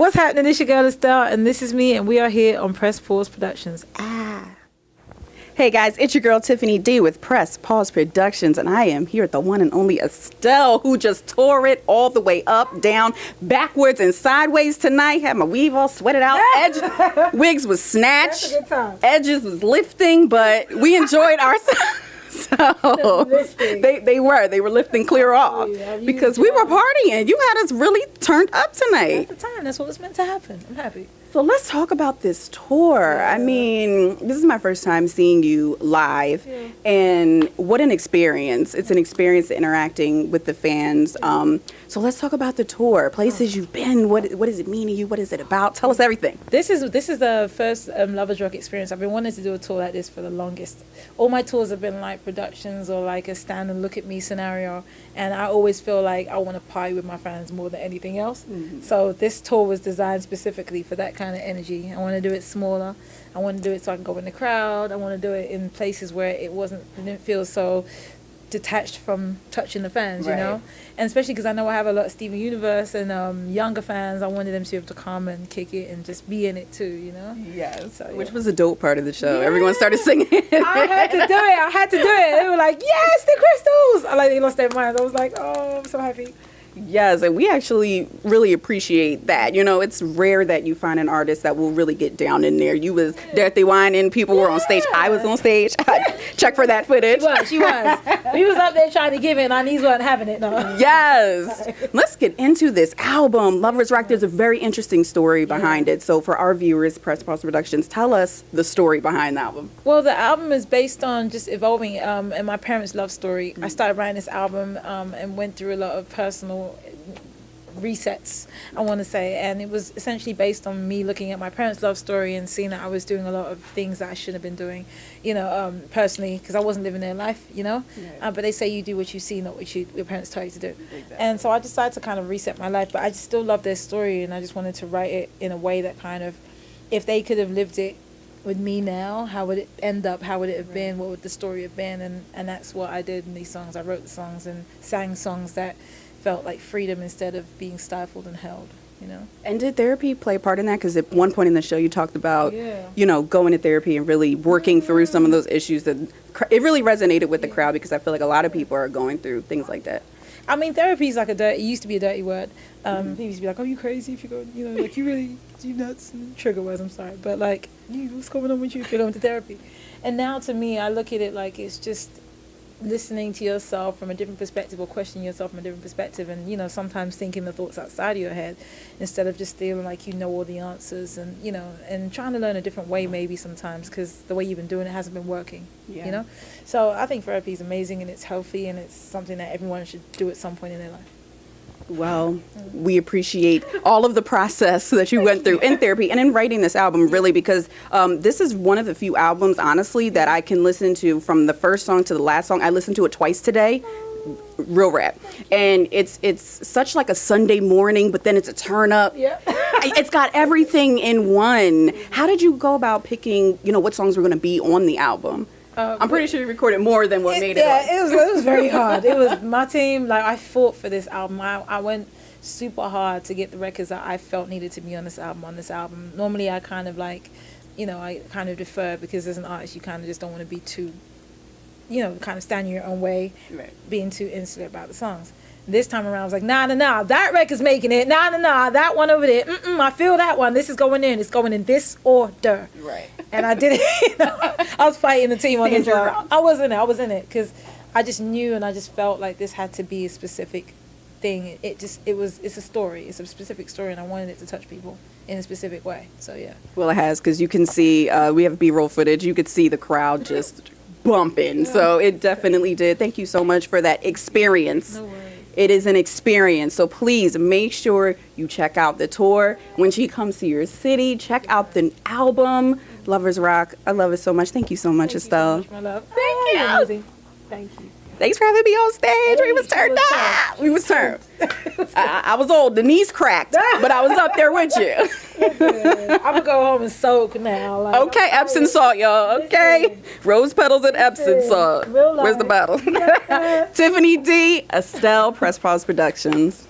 What's happening? It's your girl Estelle, and this is me, and we are here on Press Pause Productions. Hey guys, it's your girl Tiffani D with Press Pause Productions, and I am here at the one and only Estelle, who just tore it all the way up, down, backwards, and sideways tonight. Had my weave all sweated out. Wigs was snatched. That's a good time. Edges was lifting, but we enjoyed ourselves. So they were lifting clear off because we were partying. You had us really turned up tonight. That's the time. That's what was meant to happen. I'm happy. So let's talk about this tour. Yeah. I mean, this is my first time seeing you live, and what an experience. It's an experience interacting with the fans. So let's talk about the tour, places you've been. What does it mean to you? What is it about? Tell us everything. This is the first Lovers Rock experience. I've been wanting to do a tour like this for the longest. All my tours have been like productions or like a stand and look at me scenario, and I always feel like I want to party with my fans more than anything else. So this tour was designed specifically for that kind of energy. I want to do it smaller. I want to do it so I can go in the crowd. I want to do it in places where it didn't feel so detached from touching the fans, you know? And especially because I know I have a lot of Steven Universe and younger fans. I wanted them to be able to come and kick it and just be in it too, you know? Yes. So, Which was a dope part of the show. Yeah. Everyone started singing. I had to do it. They were like, yes, the crystals. They lost their minds. I was like, oh, I'm so happy. Yes, and we actually really appreciate that. You know, it's rare that you find an artist that will really get down in there. You was Dirty Wine and people were on stage. I was on stage. Check for that footage. She was. We was up there trying to give it and our knees weren't having it, no. Yes. Let's get into this album, Lovers Rock. There's a very interesting story behind it. So for our viewers, Press Pause Productions, tell us the story behind the album. Well, the album is based on just evolving and my parents' love story. I started writing this album and went through a lot of personal resets, I want to say, and it was essentially based on me looking at my parents' love story and seeing that I was doing a lot of things that I shouldn't have been doing, you know, personally, because I wasn't living their life, you know. But they say you do what you see, not what your parents tell you to do. Exactly. And so I decided to kind of reset my life, but I just still love their story, and I just wanted to write it in a way that kind of, if they could have lived it with me now, how would it end up? How would it have been? What would the story have been? And that's what I did in these songs. I wrote the songs and sang songs that felt like freedom instead of being stifled and held, you know. And did therapy play a part in that? Because at one point in the show you talked about, you know, going to therapy and really working through some of those issues. That it really resonated with the crowd, because I feel like a lot of people are going through things like that. I mean, therapy is like it used to be a dirty word. People used to be like, oh, you crazy if you go, you know, like you nuts, trigger words, I'm sorry. But like, what's going on with you if you're going to therapy? And now to me, I look at it like it's just listening to yourself from a different perspective, or questioning yourself from a different perspective, and you know, sometimes thinking the thoughts outside of your head instead of just feeling like you know all the answers, and you know, and trying to learn a different way maybe sometimes, because the way you've been doing it hasn't been working. You know. So I think therapy is amazing, and it's healthy, and it's something that everyone should do at some point in their life. Well, we appreciate all of the process that you went through in therapy and in writing this album, really, because this is one of the few albums, honestly, that I can listen to from the first song to the last song. I listened to it twice today, real rap. And it's such like a Sunday morning, but then it's a turn up. It's got everything in one. How did you go about picking, you know, what songs were going to be on the album? I'm pretty sure you recorded more than what made it. Yeah, it was very hard. It was my team. Like, I fought for this album. I went super hard to get the records that I felt needed to be on this album. Normally, I kind of like, you know, I kind of defer, because as an artist, you kind of just don't want to be too, you know, kind of stand in your own way, being too insular about the songs. This time around, I was like, nah, that record's making it. Nah, that one over there. I feel that one. This is going in. It's going in this order. Right. And I did it. You know, I was fighting the team on this one. I was in it because I just knew, and I just felt like this had to be a specific thing. It's a story. It's a specific story, and I wanted it to touch people in a specific way. So yeah. Well, it has, because you can see we have B-roll footage. You could see the crowd just bumping. So it definitely did. Thank you so much for that experience. No worries. It is an experience, so please make sure you check out the tour. When she comes to your city, check out the album, Lovers Rock. I love it so much. Thank you so much, Estelle. Thank you so much, my love. Thank you. Amazing. Thank you. Thanks for having me on stage. We was turned up. We was turned. I was old. The knees cracked, but I was up there with you. I'm going to go home and soak now. Like, okay, Epsom salt, y'all. Okay. Rose petals and Epsom salt. Where's the bottle? Tiffani D, Estelle, Press Pause Productions.